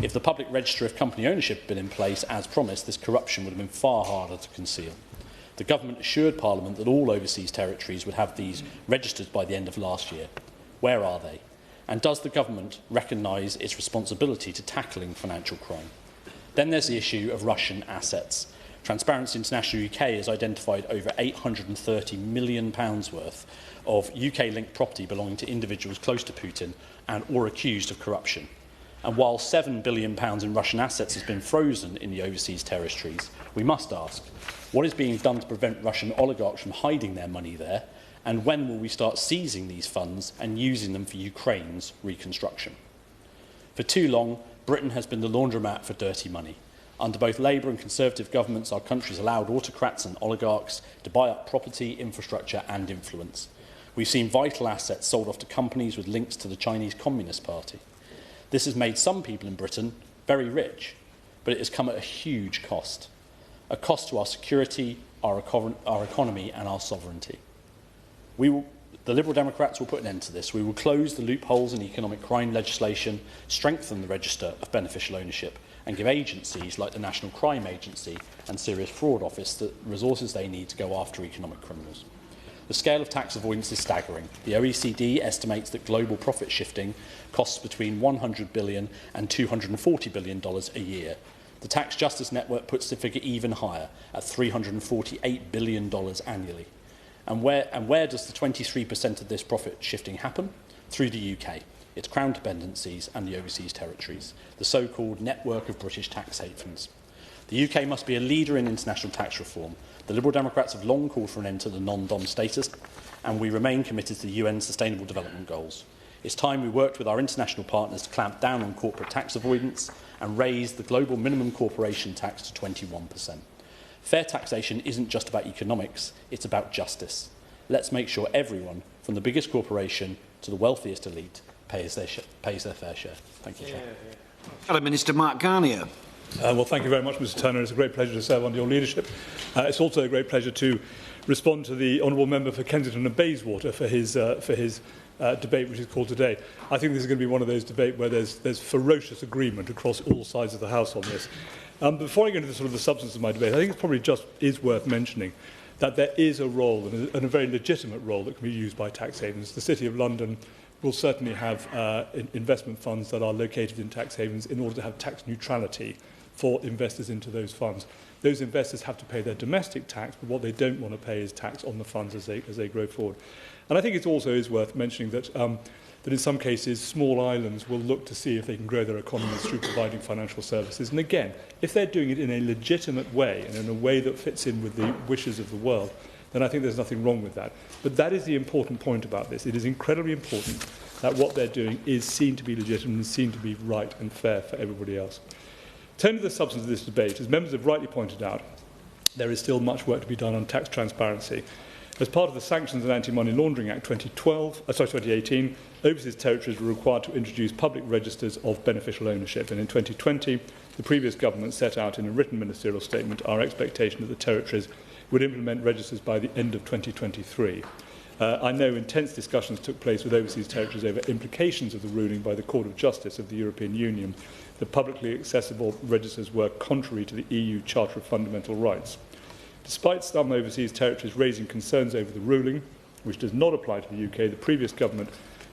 J: If the public register of company ownership had been in place as promised, this corruption would have been far harder to conceal. The government assured Parliament that all overseas territories would have these registered by the end of last year. Where are they? And does the government recognise its responsibility to tackling financial crime? Then there's the issue of Russian assets. Transparency International UK has identified over £830 million worth of UK-linked property belonging to individuals close to Putin and or accused of corruption. And while £7 billion in Russian assets has been frozen in the overseas territories, we must ask, what is being done to prevent Russian oligarchs from hiding their money there? And when will we start seizing these funds and using them for Ukraine's reconstruction? For too long, Britain has been the laundromat for dirty money. Under both Labour and Conservative governments, our country's allowed autocrats and oligarchs to buy up property, infrastructure and influence. We've seen vital assets sold off to companies with links to the Chinese Communist Party. This has made some people in Britain very rich, but it has come at a huge cost. A cost to our security, our economy and our sovereignty. The Liberal Democrats will put an end to this. We will close the loopholes in economic crime legislation, strengthen the register of beneficial ownership and give agencies like the National Crime Agency and Serious Fraud Office the resources they need to go after economic criminals. The scale of tax avoidance is staggering. The OECD estimates that global profit shifting costs between $100 billion and $240 billion a year. The Tax Justice Network puts the figure even higher, at $348 billion annually. And where does the 23% of this profit shifting happen? Through the UK, its Crown dependencies and the overseas territories, the so-called network of British tax havens. The UK must be a leader in international tax reform. The Liberal Democrats have long called for an end to the non-dom status, and we remain committed to the UN Sustainable Development Goals. It's time we worked with our international partners to clamp down on corporate tax avoidance and raise the global minimum corporation tax to 21%. Fair taxation isn't just about economics, it's about justice. Let's make sure everyone, from the biggest corporation to the wealthiest elite, pays their fair share. Thank you, Chair.
A: Hello, Minister Mark Garnier.
K: Well, thank you very much, Mr Turner. It's a great pleasure to serve under your leadership. It's also a great pleasure to respond to the Honourable Member for Kensington and Bayswater for his debate which is called today. I think this is going to be one of those debates where there's ferocious agreement across all sides of the House on this. Before I go into the substance of my debate, I think it probably just is worth mentioning that there is a role, and a very legitimate role, that can be used by tax havens. The City of London will certainly have investment funds that are located in tax havens in order to have tax neutrality for investors into those funds. Those investors have to pay their domestic tax, but what they don't want to pay is tax on the funds as they grow forward. And I think it also is worth mentioning that that in some cases small islands will look to see if they can grow their economies through providing financial services. And again, if they're doing it in a legitimate way and in a way that fits in with the wishes of the world, then I think there's nothing wrong with that. But that is the important point about this. It is incredibly important that what they're doing is seen to be legitimate and seen to be right and fair for everybody else. Turning to the substance of this debate, as members have rightly pointed out, there is still much work to be done on tax transparency. As part of the Sanctions and Anti-Money Laundering Act 2018, overseas territories were required to introduce public registers of beneficial ownership. And in 2020, the previous government set out in a written ministerial statement our expectation that the territories would implement registers by the end of 2023. I know intense discussions took place with overseas territories over implications of the ruling by the Court of Justice of the European Union that publicly accessible registers were contrary to the EU Charter of Fundamental Rights. Despite some overseas territories raising concerns over the ruling, which does not apply to the UK, the previous government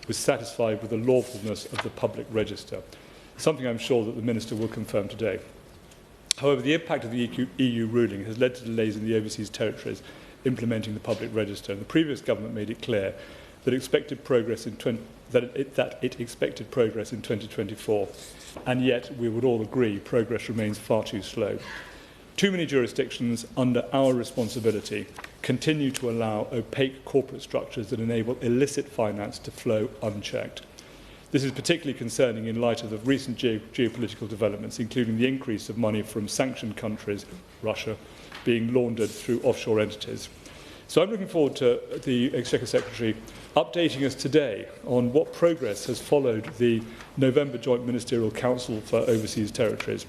K: was satisfied with the lawfulness of the public register, something I'm sure that the Minister will confirm today. However, the impact of the EU ruling has led to delays in the overseas territories implementing the public register, and the previous government made it clear that it expected progress in 2024, and yet we would all agree progress remains far too slow. Too many jurisdictions under our responsibility continue to allow opaque corporate structures that enable illicit finance to flow unchecked. This is particularly concerning in light of the recent geopolitical developments, including the increase of money from sanctioned countries, Russia, being laundered through offshore entities. So I'm looking forward to the Exchequer Secretary updating us today on what progress has followed the November Joint Ministerial Council for Overseas Territories.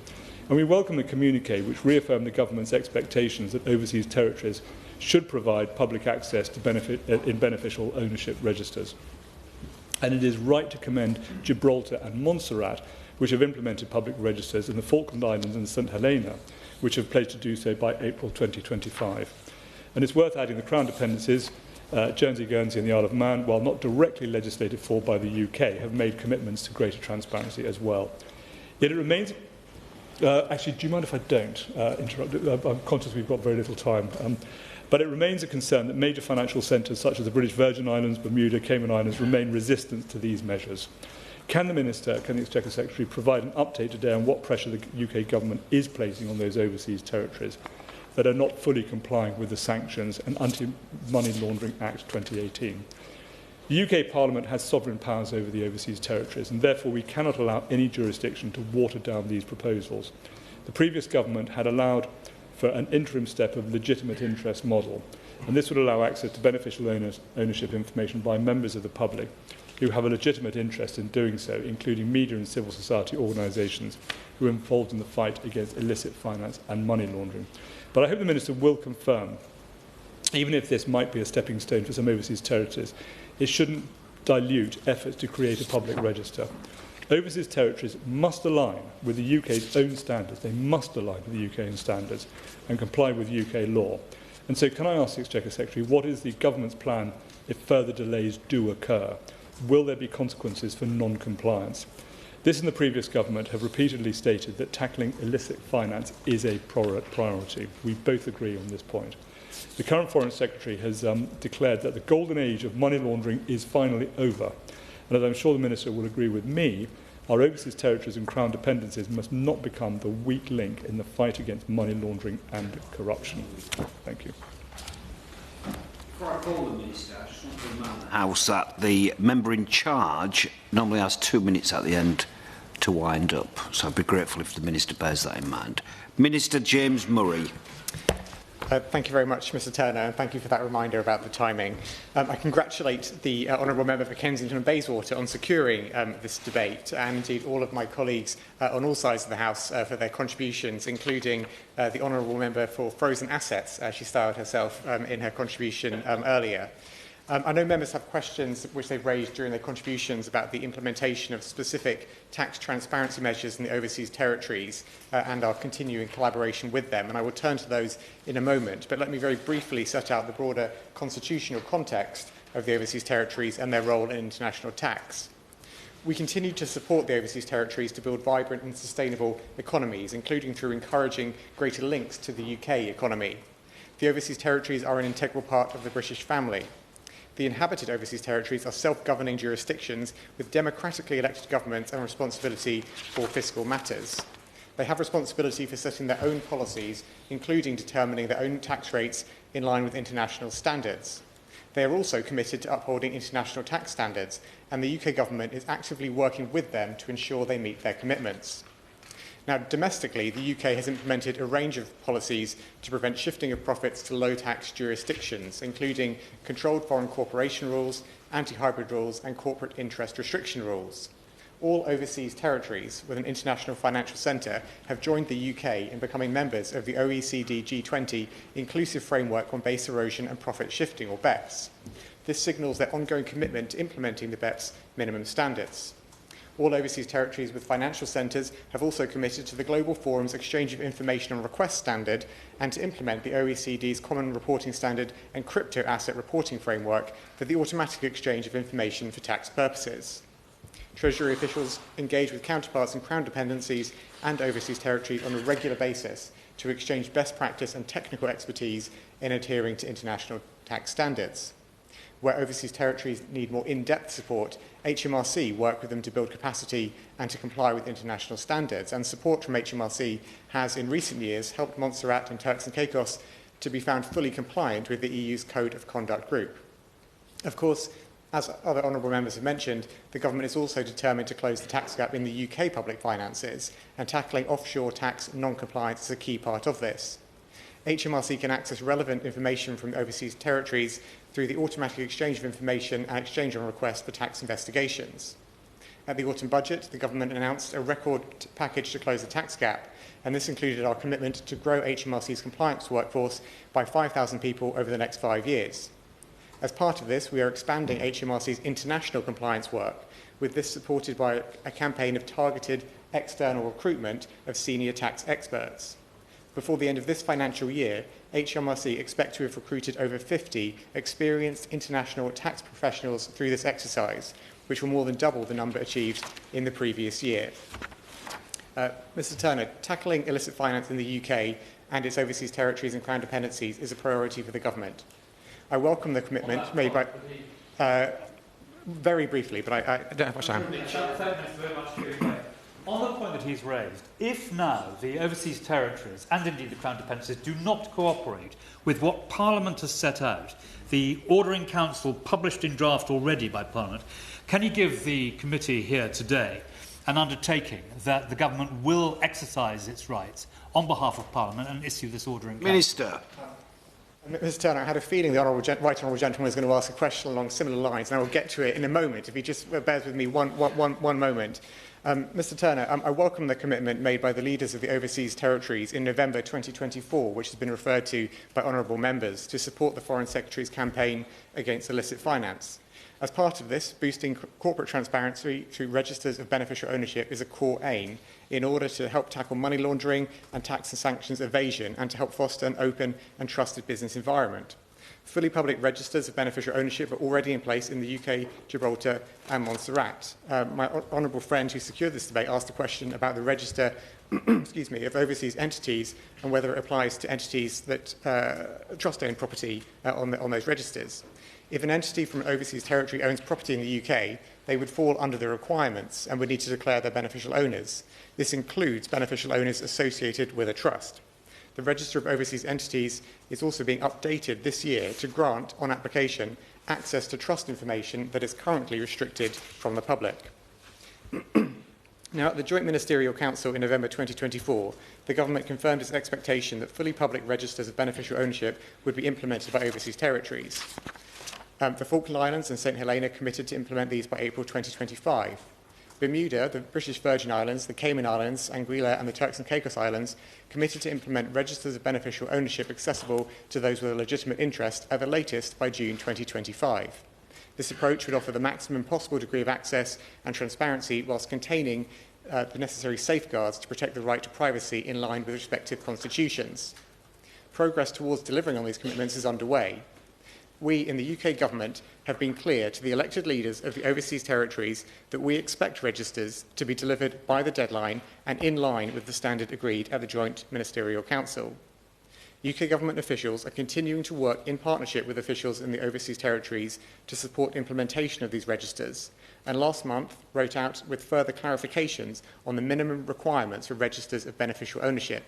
K: And we welcome the communique which reaffirmed the government's expectations that overseas territories should provide public access to beneficial ownership registers. And it is right to commend Gibraltar and Montserrat, which have implemented public registers, and the Falkland Islands and St Helena, which have pledged to do so by April 2025. And it's worth adding the Crown dependencies, Guernsey, and the Isle of Man, while not directly legislated for by the UK, have made commitments to greater transparency as well. Yet it remains... actually, do you mind if I don't interrupt? I'm conscious we've got very little time. But it remains a concern that major financial centres such as the British Virgin Islands, Bermuda, Cayman Islands remain resistant to these measures. Can the Exchequer Secretary provide an update today on what pressure the UK government is placing on those overseas territories that are not fully complying with the Sanctions and Anti-Money Laundering Act 2018? The UK Parliament has sovereign powers over the overseas territories, and therefore we cannot allow any jurisdiction to water down these proposals. The previous government had allowed for an interim step of legitimate interest model, and this would allow access to beneficial ownership information by members of the public who have a legitimate interest in doing so, including media and civil society organisations who are involved in the fight against illicit finance and money laundering. But I hope the Minister will confirm, even if this might be a stepping stone for some overseas territories, it shouldn't dilute efforts to create a public register. Overseas territories must align with the UK's own standards. They must align with the UK's own standards and comply with UK law. And so can I ask the Exchequer Secretary, what is the government's plan if further delays do occur? Will there be consequences for non-compliance? This and the previous government have repeatedly stated that tackling illicit finance is a priority. We both agree on this point. The current Foreign Secretary has declared that the golden age of money laundering is finally over. And as I'm sure the Minister will agree with me, our overseas territories and Crown dependencies must not become the weak link in the fight against money laundering and corruption. Thank you.
A: Before I call the Minister, I just want to remind the House that the member in charge normally has 2 minutes at the end to wind up. So I'd be grateful if the Minister bears that in mind. Minister James Murray.
L: Thank you very much, Mr Turner, and thank you for that reminder about the timing. I congratulate the Honourable Member for Kensington and Bayswater on securing this debate, and indeed all of my colleagues on all sides of the House for their contributions, including the Honourable Member for Frozen Assets, as she styled herself in her contribution earlier. I know members have questions which they've raised during their contributions about the implementation of specific tax transparency measures in the overseas territories and our continuing collaboration with them, and I will turn to those in a moment. But let me very briefly set out the broader constitutional context of the overseas territories and their role in international tax. We continue to support the overseas territories to build vibrant and sustainable economies, including through encouraging greater links to the UK economy. The overseas territories are an integral part of the British family. The inhabited overseas territories are self-governing jurisdictions with democratically elected governments and responsibility for fiscal matters. They have responsibility for setting their own policies, including determining their own tax rates in line with international standards. They are also committed to upholding international tax standards, and the UK government is actively working with them to ensure they meet their commitments. Now, domestically, the UK has implemented a range of policies to prevent shifting of profits to low-tax jurisdictions, including controlled foreign corporation rules, anti-hybrid rules, and corporate interest restriction rules. All overseas territories with an international financial centre have joined the UK in becoming members of the OECD G20 Inclusive Framework on Base Erosion and Profit Shifting, or BEPS. This signals their ongoing commitment to implementing the BEPS minimum standards. All overseas territories with financial centres have also committed to the Global Forum's Exchange of Information and Request standard and to implement the OECD's Common Reporting Standard and Crypto Asset Reporting Framework for the automatic exchange of information for tax purposes. Treasury officials engage with counterparts in Crown dependencies and overseas territories on a regular basis to exchange best practice and technical expertise in adhering to international tax standards. Where overseas territories need more in-depth support, HMRC work with them to build capacity and to comply with international standards, and support from HMRC has in recent years helped Montserrat and Turks and Caicos to be found fully compliant with the EU's Code of Conduct group. Of course, as other honourable members have mentioned, the government is also determined to close the tax gap in the UK public finances, and tackling offshore tax non-compliance is a key part of this. HMRC can access relevant information from overseas territories through the automatic exchange of information and exchange on request for tax investigations. At the autumn budget, the government announced a record package to close the tax gap, and this included our commitment to grow HMRC's compliance workforce by 5,000 people over the next 5 years. As part of this, we are expanding HMRC's international compliance work, with this supported by a campaign of targeted external recruitment of senior tax experts. Before the end of this financial year, HMRC expect to have recruited over 50 experienced international tax professionals through this exercise, which will more than double the number achieved in the previous year. Mr Turner, tackling illicit finance in the UK and its overseas territories and Crown dependencies is a priority for the government. I welcome the commitment made by... very briefly, but I don't have much time.
F: On the point that he's raised, if now the overseas territories and indeed the Crown dependencies do not cooperate with what Parliament has set out, the Ordering Council published in draft already by Parliament, can you give the committee here today an undertaking that the government will exercise its rights on behalf of Parliament and issue this order in council?
A: Minister.
L: Mr Turner, I had a feeling the right honourable gentleman was going to ask a question along similar lines, and I will get to it in a moment, if he just bears with me one moment. Mr Turner, I welcome the commitment made by the leaders of the overseas territories in November 2024, which has been referred to by honourable members, to support the Foreign Secretary's campaign against illicit finance. As part of this, boosting corporate transparency through registers of beneficial ownership is a core aim in order to help tackle money laundering and tax and sanctions evasion and to help foster an open and trusted business environment. Fully public registers of beneficial ownership are already in place in the UK, Gibraltar and Montserrat. My honourable friend who secured this debate asked a question about the register of overseas entities and whether it applies to entities that trust-owned property on those registers. If an entity from an overseas territory owns property in the UK, they would fall under the requirements and would need to declare their beneficial owners. This includes beneficial owners associated with a trust. The Register of Overseas Entities is also being updated this year to grant, on application, access to trust information that is currently restricted from the public. Now, at the Joint Ministerial Council in November 2024, the Government confirmed its expectation that fully public registers of beneficial ownership would be implemented by overseas territories. The Falkland Islands and St Helena committed to implement these by April 2025. Bermuda, the British Virgin Islands, the Cayman Islands, Anguilla and the Turks and Caicos Islands committed to implement registers of beneficial ownership accessible to those with a legitimate interest at the latest by June 2025. This approach would offer the maximum possible degree of access and transparency whilst containing the necessary safeguards to protect the right to privacy in line with respective constitutions. Progress towards delivering on these commitments is underway. We in the UK Government have been clear to the elected leaders of the overseas territories that we expect registers to be delivered by the deadline and in line with the standard agreed at the Joint Ministerial Council. UK Government officials are continuing to work in partnership with officials in the overseas territories to support implementation of these registers, and last month wrote out with further clarifications on the minimum requirements for registers of beneficial ownership.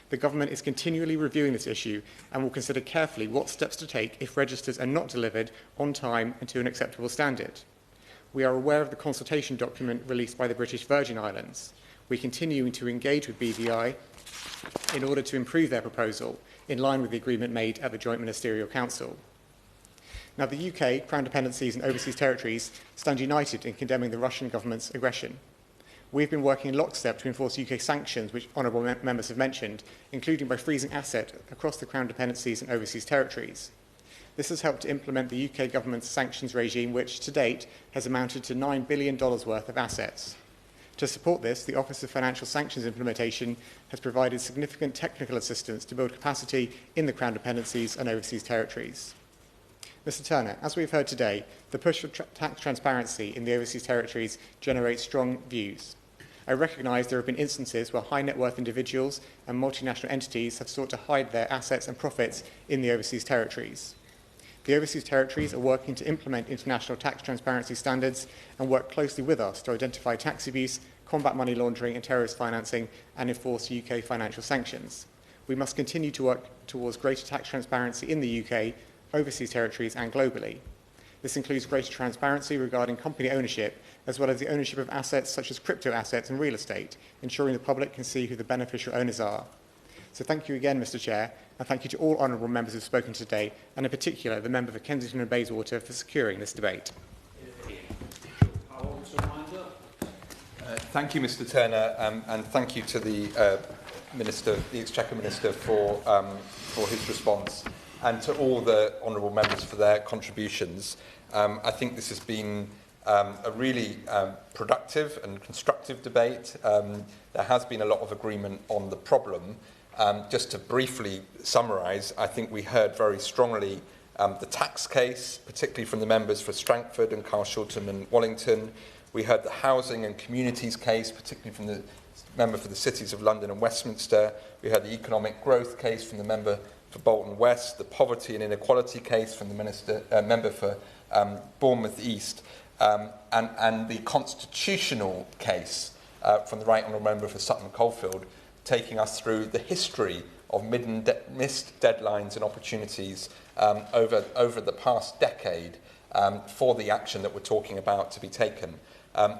L: The Government is continually reviewing this issue and will consider carefully what steps to take if registers are not delivered on time and to an acceptable standard. We are aware of the consultation document released by the British Virgin Islands. We continue to engage with BVI in order to improve their proposal in line with the agreement made at the Joint Ministerial Council. Now, the UK, Crown Dependencies and Overseas Territories stand united in condemning the Russian government's aggression. We've been working in lockstep to enforce UK sanctions, which honourable members have mentioned, including by freezing assets across the Crown Dependencies and Overseas Territories. This has helped to implement the UK government's sanctions regime, which to date has amounted to $9 billion worth of assets. To support this, the Office of Financial Sanctions Implementation has provided significant technical assistance to build capacity in the Crown Dependencies and Overseas Territories. Mr Turner, as we've heard today, the push for tax transparency in the overseas territories generates strong views. I recognise there have been instances where high net worth individuals and multinational entities have sought to hide their assets and profits in the overseas territories. The overseas territories are working to implement international tax transparency standards and work closely with us to identify tax abuse, combat money laundering and terrorist financing, and enforce UK financial sanctions. We must continue to work towards greater tax transparency in the UK, overseas territories and globally. This includes greater transparency regarding company ownership, as well as the ownership of assets such as crypto assets and real estate, ensuring the public can see who the beneficial owners are. So thank you again, Mr Chair, and thank you to all honourable members who have spoken today, and in particular the member for Kensington and Bayswater for securing this debate.
B: Thank you, Mr Turner, and thank you to the Minister, the Exchequer Minister, for his response, and to all the honourable members for their contributions. I think this has been a really productive and constructive debate. There has been a lot of agreement on the problem. Just to briefly summarise, I think we heard very strongly the tax case, particularly from the members for Strangford and Carshalton and Wallington. We heard the housing and communities case, particularly from the member for the cities of London and Westminster. We heard the economic growth case from the member for Bolton West, the poverty and inequality case from the member for Bournemouth East, and the constitutional case from the Right Honourable Member for Sutton Coldfield, taking us through the history of missed deadlines and opportunities over the past decade for the action that we're talking about to be taken.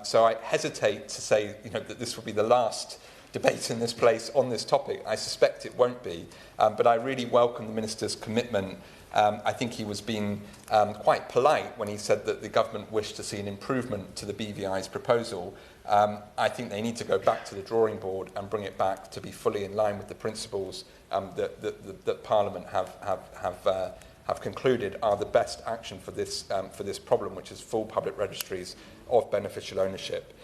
B: So I hesitate to say, that this will be the last debate in this place on this topic. I suspect it won't be, but I really welcome the Minister's commitment. I think he was being quite polite when he said that the government wished to see an improvement to the BVI's proposal. I think they need to go back to the drawing board and bring it back to be fully in line with the principles that Parliament have concluded are the best action for this problem, which is full public registries of beneficial ownership.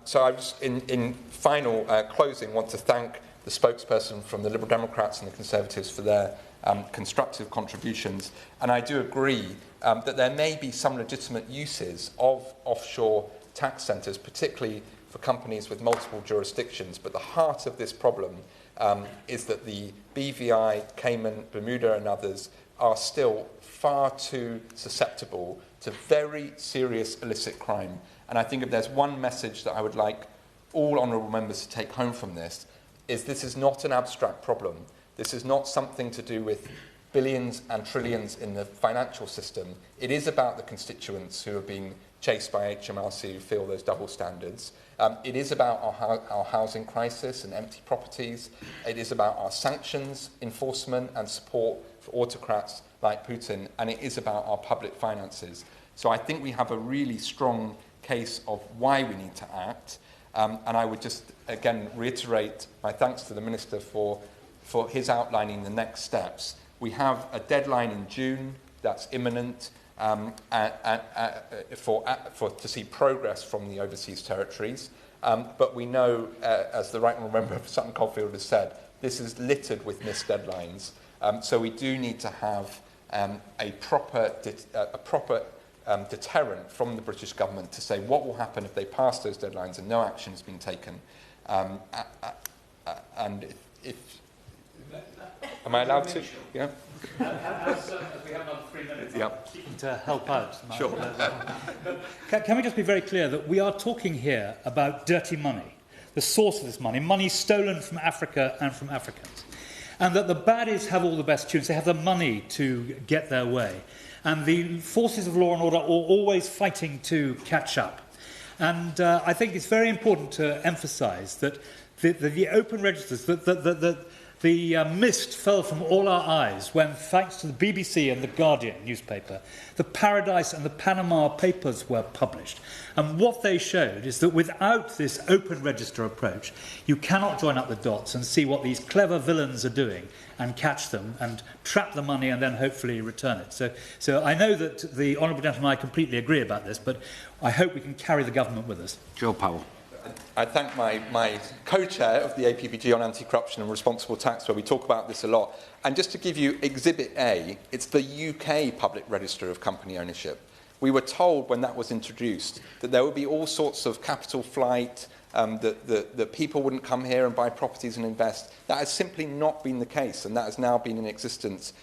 B: So I just, in final closing, want to thank the spokesperson from the Liberal Democrats and the Conservatives for their constructive contributions. And I do agree that there may be some legitimate uses of offshore tax centres, particularly for companies with multiple jurisdictions. But the heart of this problem is that the BVI, Cayman, Bermuda and others are still far too susceptible to very serious illicit crime. And I think if there's one message that I would like all honourable members to take home from this is not an abstract problem. This is not something to do with billions and trillions in the financial system. It is about the constituents who are being chased by HMRC who feel those double standards. It is about our housing crisis and empty properties. It is about our sanctions, enforcement and support for autocrats like Putin. And it is about our public finances. So I think we have a really strong case of why we need to act. And I would just, again, reiterate my thanks to the Minister for his outlining the next steps. We have a deadline in June that's imminent to see progress from the overseas territories. But we know, as the Right Honourable Member for Sutton Coldfield has said, this is littered with missed deadlines. So we do need to have a proper deterrent from the British government to say what will happen if they pass those deadlines and no action has been taken. And if am I allowed to? Yeah.
F: As we have another 3 minutes,
B: yeah.
F: Seeking to help out.
B: Sure.
F: Can we just be very clear that we are talking here about dirty money, the source of this money, money stolen from Africa and from Africans, and that the baddies have all the best tunes. They have the money to get their way, and the forces of law and order are always fighting to catch up. And I think it's very important to emphasise that the open registers, the mist fell from all our eyes when, thanks to the BBC and the Guardian newspaper, the Paradise and the Panama Papers were published. And what they showed is that without this open register approach, you cannot join up the dots and see what these clever villains are doing and catch them and trap the money and then hopefully return it. So I know that the Honourable Gentleman and I completely agree about this, but I hope we can carry the government with us.
A: Joe Powell.
B: I thank my co-chair of the APPG on anti-corruption and responsible tax, where we talk about this a lot. And just to give you Exhibit A, it's the UK Public Register of Company Ownership. We were told when that was introduced that there would be all sorts of capital flight, that people wouldn't come here and buy properties and invest. That has simply not been the case, and that has now been in existence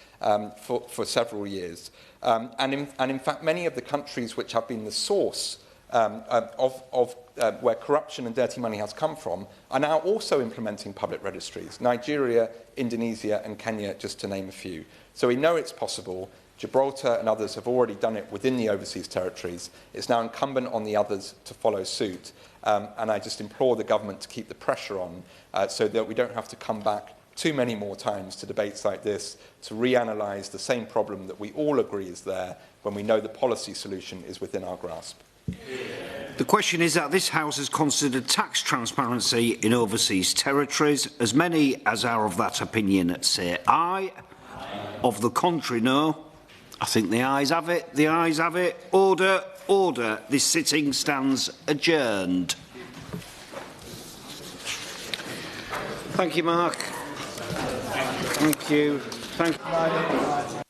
B: for several years. And in fact, many of the countries which have been the source of where corruption and dirty money has come from are now also implementing public registries. Nigeria, Indonesia and Kenya, just to name a few. So we know it's possible. Gibraltar and others have already done it within the overseas territories. It's now incumbent on the others to follow suit. And I just implore the government to keep the pressure on so that we don't have to come back too many more times to debates like this to reanalyse the same problem that we all agree is there when we know the policy solution is within our grasp.
A: The question is that this House has considered tax transparency in overseas territories. As many as are of that opinion say aye. Of the contrary, no. I think the ayes have it. The ayes have it. Order, order. This sitting stands adjourned. Thank you, Mark. Thank you. Thank you.